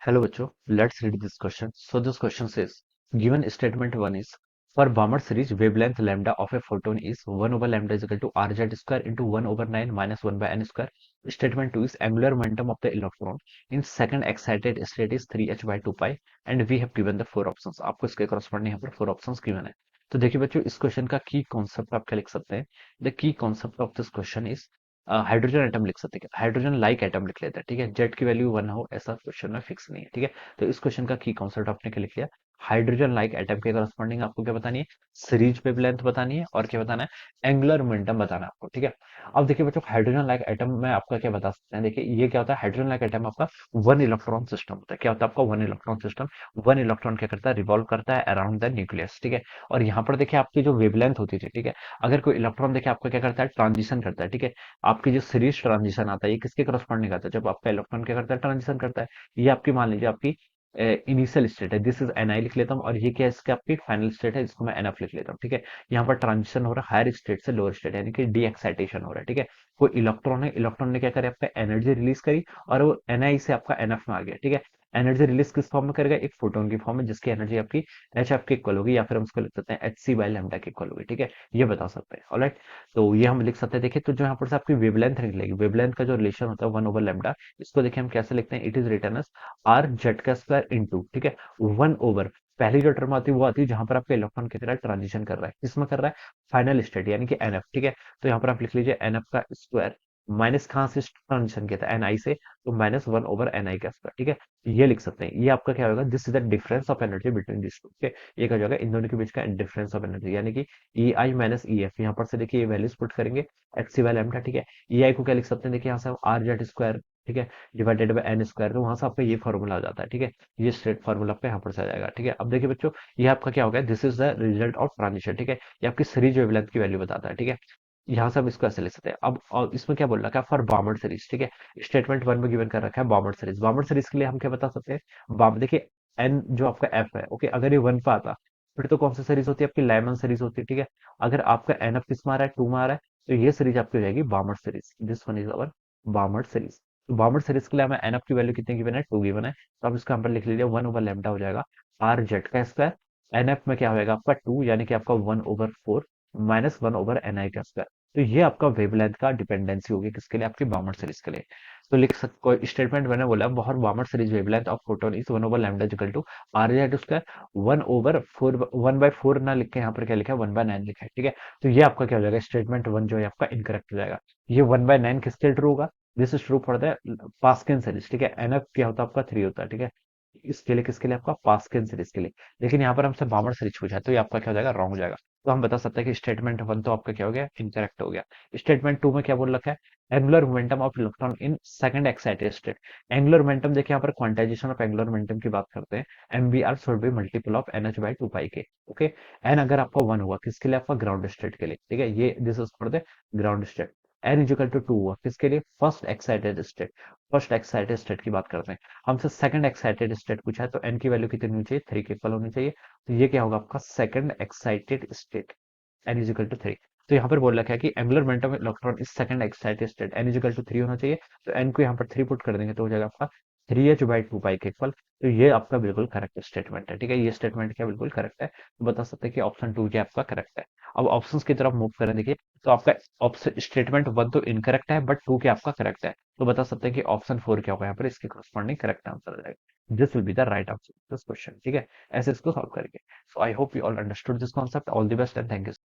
Hello, Bacho. Let's read this question. So this question says, given statement 1 is, for Balmer series, wavelength lambda of a photon is 1 over lambda is equal to rz square into 1 over 9 minus 1 by n square. Statement 2 is angular momentum of the electron in second excited state is 3h by 2 pi and we have given the four options. आपको इसके corresponding यहाँ पर four options given है. तो देखिए बच्चों, इस question का की कॉन्सेप्ट आप क्या लिख सकते हैं. The key concept of this question is hydrogen atom लिख सकते हैं, हाइड्रोजन लाइक एटम लिख लेते हैं. ठीक है, जेड की वैल्यू 1 हो ऐसा क्वेश्चन में फिक्स नहीं है. ठीक है, तो इस क्वेश्चन का की कॉन्सेप्ट आपने क्या लिख लिया. हाइड्रोजन लाइक एटम के करस्पॉन्डिंग आपको क्या बतानी है, सीरीज वेवलेंथ बतानी है और क्या बताना है, एंगुलर मोमेंटम बताना है आपको. ठीक है, अब देखिए बच्चों, हाइड्रोजन लाइक एटम में आपका क्या बता सकते हैं. देखिए ये क्या होता है, हाइड्रोजन लाइक एटम आपका वन इलेक्ट्रॉन सिस्टम होता है. क्या होता है आपका one electron system. One electron क्या करता है, रिवॉल्व करता है अराउंड द न्यूक्लियस. ठीक है, और यहाँ पर देखिए आपकी जो वेवलेंथ होती थी, ठीक है, अगर कोई इलेक्ट्रॉन देखिए आपका क्या करता है, ट्रांजिशन करता है. ठीक है, आपकी जो सीरीज ट्रांजिशन आता है ये किसके करस्पॉन्डिंग आता है, जब आपका इलेक्ट्रॉन क्या करता है, ट्रांजिशन करता है. ये आपकी मान लीजिए आपकी इनिशियल स्टेट है, दिस इज एन आई लिख लेता हूँ, और ये क्या है, इसका आपकी फाइनल स्टेट है, इसको मैं एन एफ लिख लेता हूँ. ठीक है, यहाँ पर ट्रांजिशन हो रहा है हायर स्टेट से लोअर स्टेट, यानी कि डी एक्साइटेशन हो रहा है. ठीक है, कोई इलेक्ट्रॉन है, इलेक्ट्रॉन ने क्या करे, आपका एनर्जी रिलीज करी और वो एन आई से आपका एन एफ में आ गया. ठीक है, एनर्जी रिलीज किस फॉर्म में करेगा, एक फोटोन की फॉर्म में, जिसकी एनर्जी आपकी एच एफ के इक्वल होगी, या फिर हम उसको लिख सकते हैं एच सी बाई लैम्डा के इक्वल होगी. ठीक है, ये बता सकते हैं. ऑलराइट, तो ये हम लिख सकते हैं. देखिए, तो जो यहाँ पर से आपकी वेवलेंथ निकलेगी, वेवलेंथ का जो रिलेशन होता है 1 ओवर लैम्डा, इसको देखिए हम कैसे लिखते हैं, it is written as R Z का स्क्वायर इनटू, ठीक है, 1 ओवर, पहली जो टर्म आती है वो आती है जहां पर आपका इलेक्ट्रॉन की तरह ट्रांजिशन कर रहा है, किसमें कर रहा है, फाइनल स्टेट यानी कि एनएफ. ठीक है, तो यहाँ पर आप लिख लीजिए एनएफ का स्क्वायर माइनस कहां से ट्रांजिशन किया था, एनआई से, तो माइनस 1 ओवर एनआई का स्क्वायर. ठीक है, ये लिख सकते हैं. ये आपका क्या होगा, this is the difference of energy between this two. ठीक है, ये क्या हो जाएगा, इन दोनों के बीच का डिफरेंस ऑफ एनर्जी, यानी कि ई आई माइनस ई एफ. यहाँ पर से देखिए ये वैल्यूज पुट करेंगे, एक्स सी वाई लैम्डा. ठीक है, ई आई को क्या लिख सकते हैं, देखिए यहाँ से आर जेड स्क्वायर, ठीक है, डिवाइडेड बाय एन स्क्वायर, तो वहां से आपका ये फॉर्मूला आ जाता है. ठीक है, ये स्ट्रेट फॉर्मूला आपका यहाँ पर से आ जाएगा. ठीक है, अब देखिए बच्चों, ये आपका क्या हो गया, this is the result of transition. ठीक है, ये आपकी सीरीज वेवलेंथ की वैल्यू बताता है. ठीक है, यहाँ से हम इसको ऐसे लिख सकते हैं. अब और इसमें क्या बोल रखा है, फॉर बार्मर सीरीज. ठीक है, स्टेटमेंट 1 में गिवन कर रखा है बार्मर सीरीज. बार्मर सीरीज के लिए हम क्या बता सकते हैं, देखिए एन जो आपका एफ है, ओके, अगर ये 1 पे आता फिर तो कौन सी सीरीज होती है, आपकी लाइमन सीरीज होती है. ठीक है, अगर आपका एन एफ किस में आ रहा है, 2 में आ रहा है, तो ये सीरीज आपकी हो जाएगी Barmer series. This one is our Barmer series. तो बार्मर सीरीज के लिए हमें एन एफ की वैल्यू कितनी गिवन है, 2 गिवन है, तो आप इसका यहाँ पर लिख लीजिए 1 ओवर लैम्डा हो जाएगा आर जेड का स्क्वायर. एन एफ में क्या होगा आपका 2, यानी कि आपका 1 ओवर 4 माइनस 1 ओवर एन आई का स्क्वायर. तो ये आपका वेवलेंथ का डिपेंडेंसी होगी किसके लिए, आपकी बार्मर सीरीज के लिए. तो लिख सकते, स्टेटमेंट मैंने बोला, बहुत Balmer series wavelength of photon is 1 over lambda equal to R Z square 1 over 4, 1 by 4 ना लिख के यहाँ पर क्या लिखा है, 1 बाय 9 लिखा है. ठीक है, तो ये आपका क्या हो जाएगा, स्टेटमेंट 1 जो है आपका इनकरेक्ट हो जाएगा. ये 1 बाय 9 किसके लिए ट्रू होगा, this is true for the pascal series. ठीक है, एनएफ क्या होता है आपका 3 होता है. ठीक है, इसके लिए किसके लिए, आपका पास्कल सीरीज के लिए. लेकिन यहाँ पर हमसे बार्मर सीरीज पूछा है, तो ये आपका क्या हो जाएगा, रॉन्ग हो जाएगा. तो हम बता सकते हैं कि स्टेटमेंट 1 तो आपका क्या हो गया, इनकरेक्ट हो गया. स्टेटमेंट 2 में क्या बोल रखा है, angular momentum of electron in second excited state. Angular momentum देखिए यहाँ पर क्वांटाइजेशन ऑफ एंगुलर मोमेंटम की बात करते हैं, MVR should be multiple of NH by 2 pi के. ओके, एन अगर आपका 1 हुआ किसके लिए, आपका ग्राउंड स्टेट के लिए. ठीक है, ये this is for the ground state. N equal to 2 हुआ किसके लिए, first excited state. First excited state की बात करते हैं. हमसे सेकंड एक्साइटेड स्टेट पूछा है, तो एन की वैल्यू कितनी होनी चाहिए, 3 के इक्वल होनी चाहिए. तो ये क्या होगा आपका second excited state, n equal to 3. तो यहाँ पर बोल रखा है कि angular momentum electron is second excited state, n equal to 3 होना चाहिए. तो एन को यहाँ पर 3 पुट कर देंगे तो हो जाएगा आपका 3h बाई 2 पाई के इक्वल. तो ये आपका बिल्कुल करेक्ट स्टेटमेंट है. ठीक है, ये स्टेटमेंट क्या बिल्कुल करेक्ट है. तो बता सकते हैं कि ऑप्शन 2 क्या आपका करेक्ट है. अब ऑप्शन की तरफ मूव करें, देखिए, तो आपका ऑप्शन स्टेटमेंट 1 तो इनकरेक्ट है, बट 2 क्या आपका करेक्ट है. तो बता सकते हैं कि ऑप्शन 4 क्या होगा, यहाँ पर इसके करस्पॉन्डिंग करेक्ट आंसर आ जाएगा. This will be the right answer this question. ठीक है, ऐसे इसको सॉल्व करेंगे. So I hope you all understood this concept. All the best and thank you.